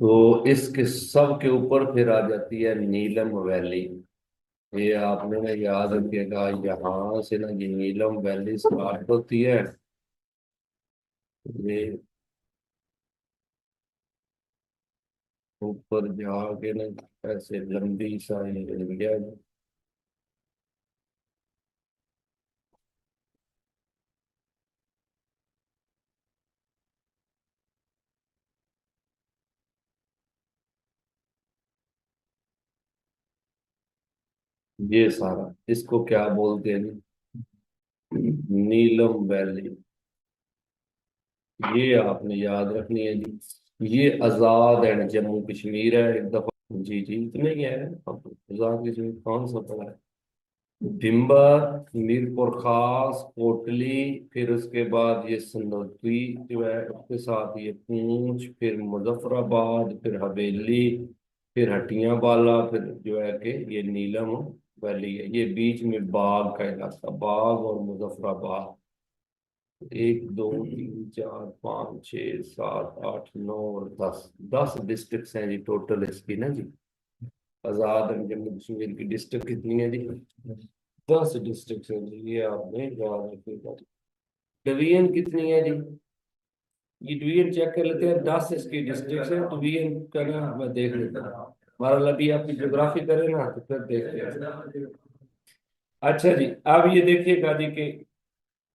तो इसके सब के ऊपर फिर आ जाती है नीलम वैली। ये आपने ना याद रखिएगा, यहाँ से ना ये नीलम वैली स्टार्ट होती है। ये ऊपर जाके ना ऐसे लंबी सा ये एरिया है। ये सारा इसको क्या बोलते हैं जी? नीलम वैली। ये आपने याद रखनी है जी। ये आजाद एंड जम्मू कश्मीर है एक दफा। जी जी, इतने ही है। अब आजाद कश्मीर कौन सा पड़ा है? भिम्बर, मीरपुर खास, कोटली, फिर उसके बाद ये सनोती जो है, उसके साथ ये पूंछ, फिर मुजफ्फराबाद, फिर हवेली, फिर हटियां वाला, फिर जो है कि ये नीलम वैली है। ये बीच में बाग का इलाका, बाग और मुजफ्फराबाद। एक दो तीन चार पाँच छः सात आठ नौ और 10, 10 डिस्ट्रिक्ट हैं जी टोटल इसकी ना जी। आजाद एंड जम्मू कश्मीर की डिस्ट्रिक्ट कितनी है जी? 10 डिस्ट्रिक्ट है जी, ये आपने याद रखिएगा। डिवीजन कितनी है जी? ये डिवीजन चेक कर लेते हैं। 10 इसकी डिस्ट्रिक्ट है, डिवीजन का ना मैं देख लेता हूँ। हमारा अभी आपकी ज्योग्राफी करें ना तो फिर देखते हैं। अच्छा जी, अब ये देखिएगा जी कि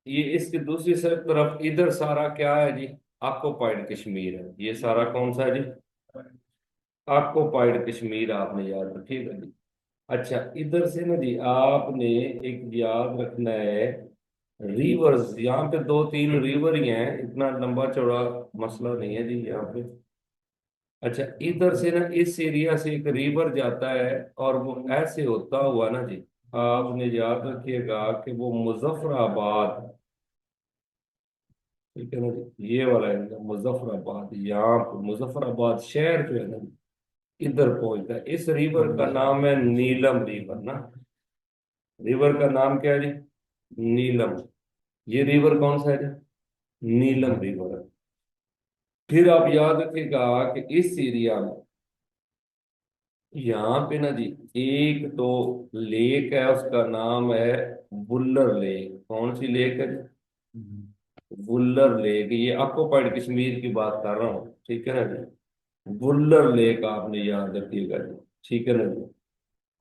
ये इसकी दूसरी तरफ इधर सारा क्या है जी? ऑक्युपाइड कश्मीर है। ये सारा कौन सा है जी? ऑक्युपाइड कश्मीर, आपने याद रखिएगा जी। अच्छा, इधर से ना जी आपने एक याद रखना है, रिवर्स। यहाँ पे दो तीन रिवर ही हैं, इतना लंबा चौड़ा मसला नहीं है जी यहाँ पे। अच्छा, इधर से ना इस एरिया से एक रिवर जाता है, और वो ऐसे होता हुआ ना जी, आपने याद रखिएगा कि वो मुजफ्फराबाद, ठीक है ना जी, ये वाला एरिया मुजफ्फराबाद, यहाँ पे मुजफ्फराबाद शहर जो है ना, इधर पहुंचता है। इस रिवर का नाम है नीलम रिवर ना। रिवर का नाम क्या है जी? नीलम। ये रिवर कौन सा है जी? नीलम रिवर है। फिर आप याद रखिएगा कि इस एरिया में, यहाँ पे ना जी, एक तो लेक है, उसका नाम है बुल्लर लेक। कौन सी लेक है जी? बुल्लर लेक। ये ऑक्युपाइड कश्मीर की बात कर रहा हूँ, ठीक है ना जी। बुल्लर लेक आपने याद रखिएगा जी, ठीक है ना जी।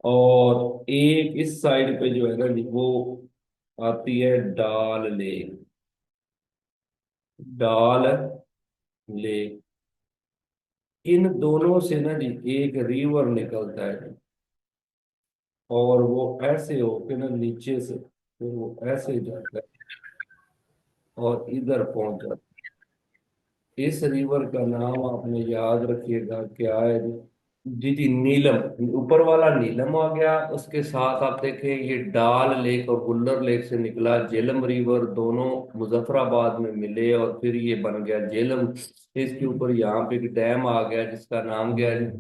और एक इस साइड पे जो है ना जी, वो आती है डाल लेक। डाल लेक। इन दोनों से ना जी एक रिवर निकलता है, और वो ऐसे होके ना नीचे से फिर वो ऐसे जाता है और इधर पहुंच जाता है। इस रिवर का नाम आपने याद रखिएगा क्या है जी? जी जी, नीलम। ऊपर वाला नीलम आ गया, उसके साथ आप देखें ये डाल लेक और गुल्लर लेक से निकला झेलम रिवर, दोनों मुजफ्फराबाद में मिले और फिर ये बन गया झेलम। इसके ऊपर यहाँ पे एक डैम आ गया जिसका नाम क्या है?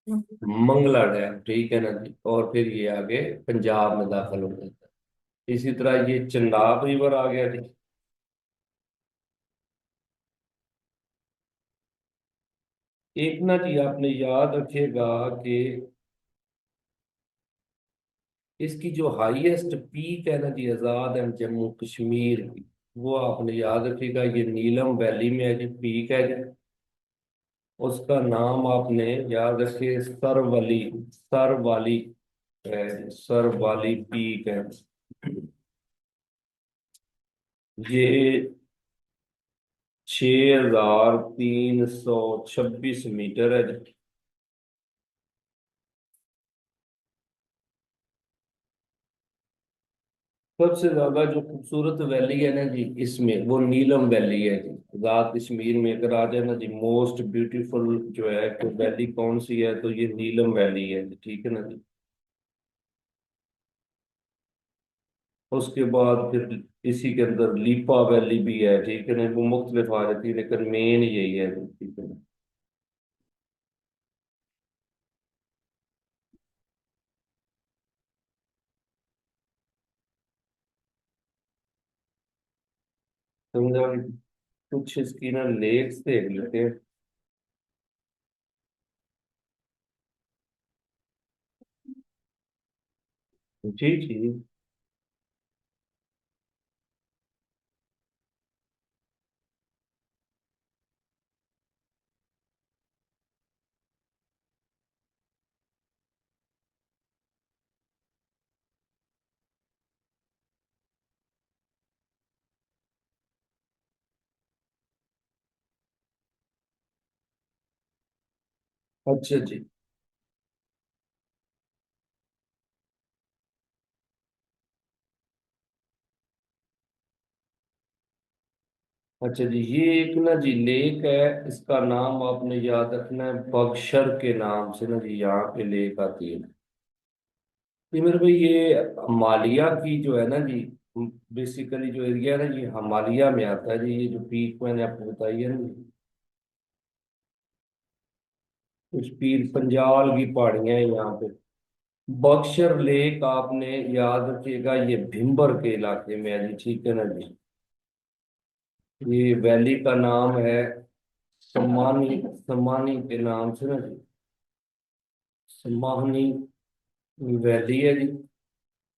मंगला डैम, ठीक है ना जी। और फिर ये आगे पंजाब में दाखिल हो जाता है। इसी तरह ये चंदाब रिवर आ गया जी। एक ना जी आपने याद रखिएगा कि इसकी जो हाईएस्ट पीक है ना जी आजाद एंड जम्मू कश्मीर की, वो आपने याद रखिएगा, ये नीलम वैली में है जी, पीक है जी। उसका नाम आपने याद रखिए, सरवली। सरवाली है, सरवाली पीक है। ये 6326 मीटर है जी। सबसे ज्यादा जो खूबसूरत वैली है ना जी इसमें, वो नीलम वैली है जी। आजाद कश्मीर में अगर आ जाए ना जी, मोस्ट ब्यूटीफुल जो है कि वैली कौन सी है, तो ये नीलम वैली है जी, ठीक है ना जी। उसके बाद फिर इसी के अंदर लीपा वैली भी है, ठीक है ना। वो मुख्तलिफ आ जाती है लेकिन मेन यही है जी, ठीक है ना। समझा? कुछ इसकी ना लेक्स देख लेते हैं। जी जी। अच्छा जी। अच्छा जी, ये एक ना जी लेक है, इसका नाम आपने याद रखना है, बगशर के नाम से ना जी यहाँ पे लेक आती है। ये मेरे भाई ये हिमालय की जो है ना जी, बेसिकली जो एरिया है ना ये हिमालय में आता है जी। ये जो पीक मैंने आपको बताई है ना, कुछ पीर पंजाल की पहाड़ियां हैं यहाँ पे। बक्सर लेक आपने याद रखिएगा, ये भिंबर के इलाके में है जी, ठीक है ना जी। ये वैली का नाम है सम्मानी, सम्मानी के नाम से ना जी, सम्मानी वैली है जी,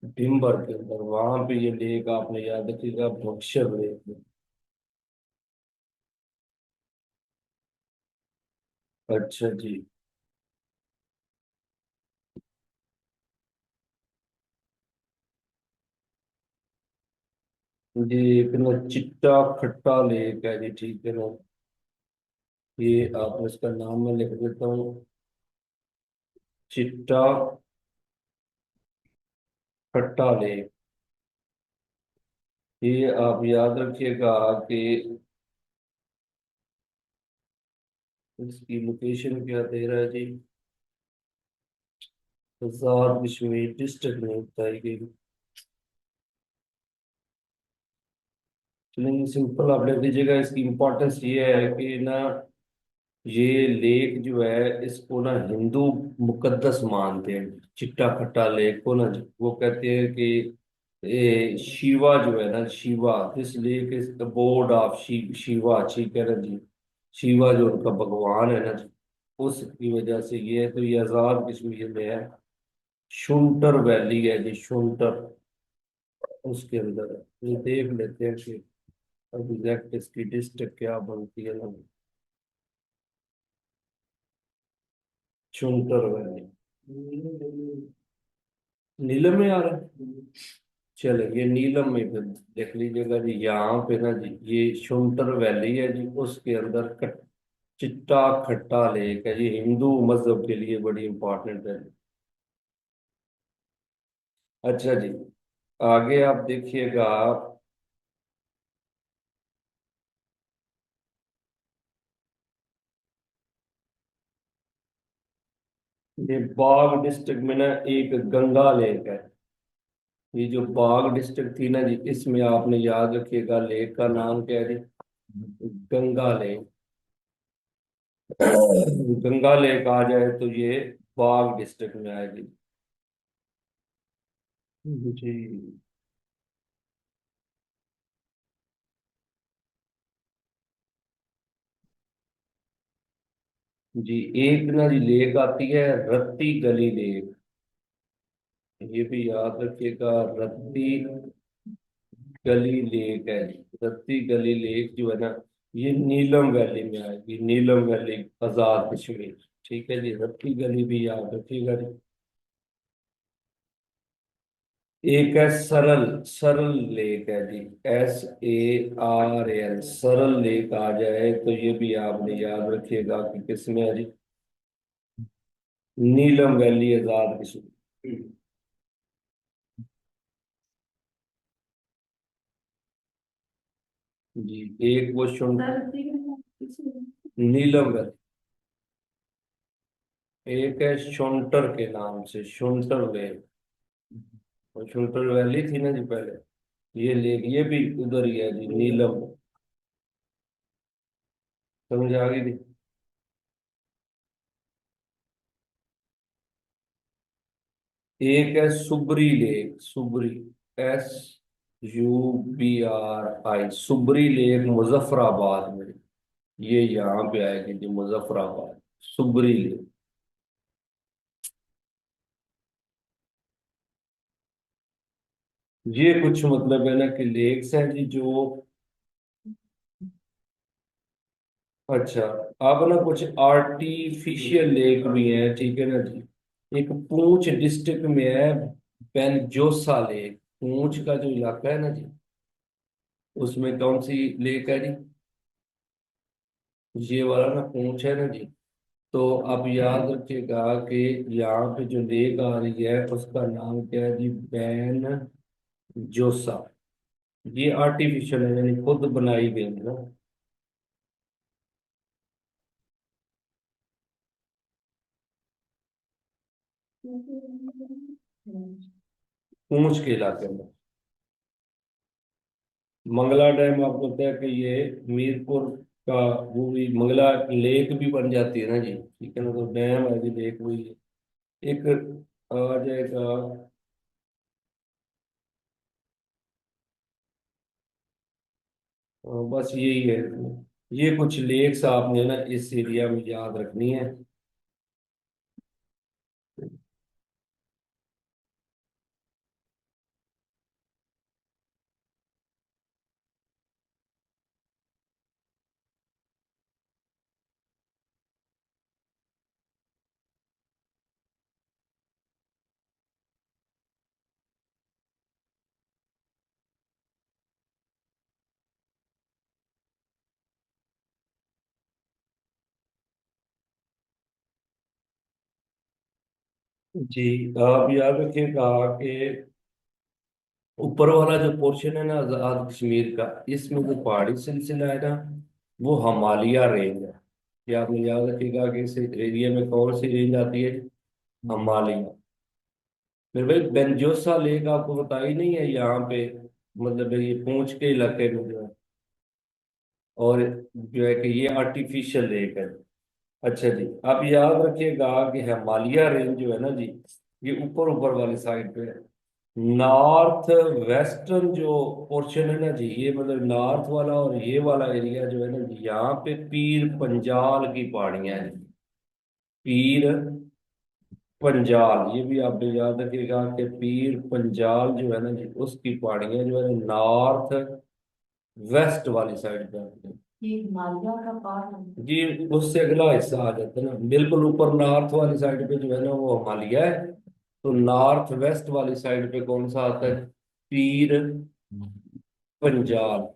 भिंबर के अंदर। वहां पे ये लेक आपने याद रखिएगा, बक्सर लेक। अच्छा जी। जी एक ना चिट्टा खट्टा लेक है जी, ठीक है ना। ये आप इसका नाम मैं लिख देता हूँ, चिट्टा खट्टा लेक। ये आप याद रखिएगा कि इसकी लोकेशन क्या दे रहा है जी, आजाद कश्मीर डिस्ट्रिक्ट में बताई गई। चलिए सिंपल आप लिख दीजिएगा। इसकी इम्पोर्टेंस ये है कि ना, ये लेक जो है इसको ना हिंदू मुकद्दस मानते हैं, चिट्टा खट्टा लेक को ना। वो कहते हैं कि ये शिवा जो है ना, Shiva, this lake is the board of Shiva, ठीक है ना जी। शिवा जो उनका भगवान है ना जी, उसकी वजह से ये है। तो ये आजाद कश्मीर में है, शुंटर वैली है जी, शुंटर उसके अंदर है। ये देख लेते हैं कि अब एग्जैक्ट इसकी डिस्ट्रिक्ट क्या बनती है ना, शुंटर वैली। नीलम में आ रहा है। चले ये नीलम में फिर देख लीजिएगा जी, यहाँ पे ना जी ये शुंटर वैली है जी, उसके अंदर चिट्टा खट्टा लेक है जी, हिंदू मजहब के लिए बड़ी इंपॉर्टेंट है। अच्छा जी, आगे आप देखिएगा। ये बाग डिस्ट्रिक्ट में ना एक गंगा लेक है। ये जो बाग डिस्ट्रिक्ट थी ना जी, इसमें आपने याद रखिएगा लेक का नाम क्या है जी, गंगा लेक। गंगा लेक आ जाए तो ये बाग डिस्ट्रिक्ट में आएगी। जी जी। एक ना जी लेक आती है रत्ती गली लेक, ये भी याद रखिएगा, रत्ती गली लेक है जी। रत्ती गली लेक जो है ना, ये नीलम वैली में आएगी, नीलम वैली, आजाद कश्मीर। ठीक है जी, रत्ती गली भी याद रखिएगा जी। एक है सरल, सरल लेक है जी, SARL, सरल लेक आ जाए तो ये भी आपने याद रखिएगा कि किसमें है जी, नीलम वैली, आजाद कश्मीर। जी एक वो नीलम वैली, एक है शुंटर के नाम से, शुंटर लेक। और शुंटर वैली थी ना जी पहले, ये लेक ये भी उधर ही है जी, नीलम। समझ आ गई थी। एक है सुब्री लेक, सुब्री, SUBRI, सुब्री लेक मुजफ्फराबाद में। ये यहाँ पे आएगी जी, मुजफ्फराबाद, सुब्री लेक। ये कुछ मतलब है ना कि लेक्स हैं जी जो, अच्छा, अब ना कुछ आर्टिफिशियल लेक भी हैं, ठीक है ना जी। एक पूंछ डिस्ट्रिक्ट में है बेनजोसा लेक, पूंछ का जो इलाका है ना जी, उसमें कौन सी लेक है जी? ये वाला ना पूंछ है ना जी। तो आप याद रखिएगा कि यहाँ पे जो लेक आ रही है उसका नाम क्या है जी? बैन जोसा। ये आर्टिफिशियल है, यानी खुद बनाई गई है ना। पूंछ के इलाके में। मंगला डैम आपको पता है कि ये मीरपुर का, वो भी मंगला लेक भी बन जाती है ना जी, ठीक है ना। तो डैम है जी, लेक हुई है। एक आ जाएगा। बस यही है। ये कुछ लेक्स आपने ना इस एरिया में याद रखनी है। जी, आप याद रखिएगा कि ऊपर वाला जो पोर्शन है ना आजाद कश्मीर का, इसमें जो पहाड़ी सिलसिला है ना, वो हिमालय रेंज है। ये आपने याद रखिएगा कि इस एरिया में कौन सी रेंज आती है? हिमालय। फिर भाई बेंजोसा लेक आपको बताई नहीं है यहाँ पे, मतलब ये पूंछ के इलाके में जो है। और जो है कि ये आर्टिफिशियल लेक है। अच्छा जी, आप याद रखिएगा कि हिमालय रेंज जो है ना जी, ये ऊपर ऊपर वाली साइड पे है। नॉर्थ वेस्टर्न जो पोर्शन है ना जी, ये मतलब नॉर्थ वाला और ये वाला एरिया जो है ना जी, यहाँ पे पीर पंजाल की पहाड़ियां हैं। पीर पंजाल, ये भी आप याद रखिएगा कि पीर पंजाल जो है ना जी, उसकी पहाड़ियां जो है नॉर्थ वेस्ट वाली साइड पे आती हैं। ये हिमालय का पार्ट है जी, उससे अगला हिस्सा आ जाता है ना, बिल्कुल ऊपर नॉर्थ वाली साइड पे जो है ना वो हिमालय है। तो नॉर्थ वेस्ट वाली साइड पे कौन सा आता है? पीर पंजाल।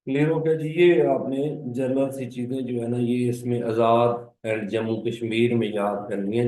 क्लियर हो गया जी? ये आपने जनरल सी चीजें जो है ना, ये इसमें आजाद एंड जम्मू कश्मीर में याद करनी है।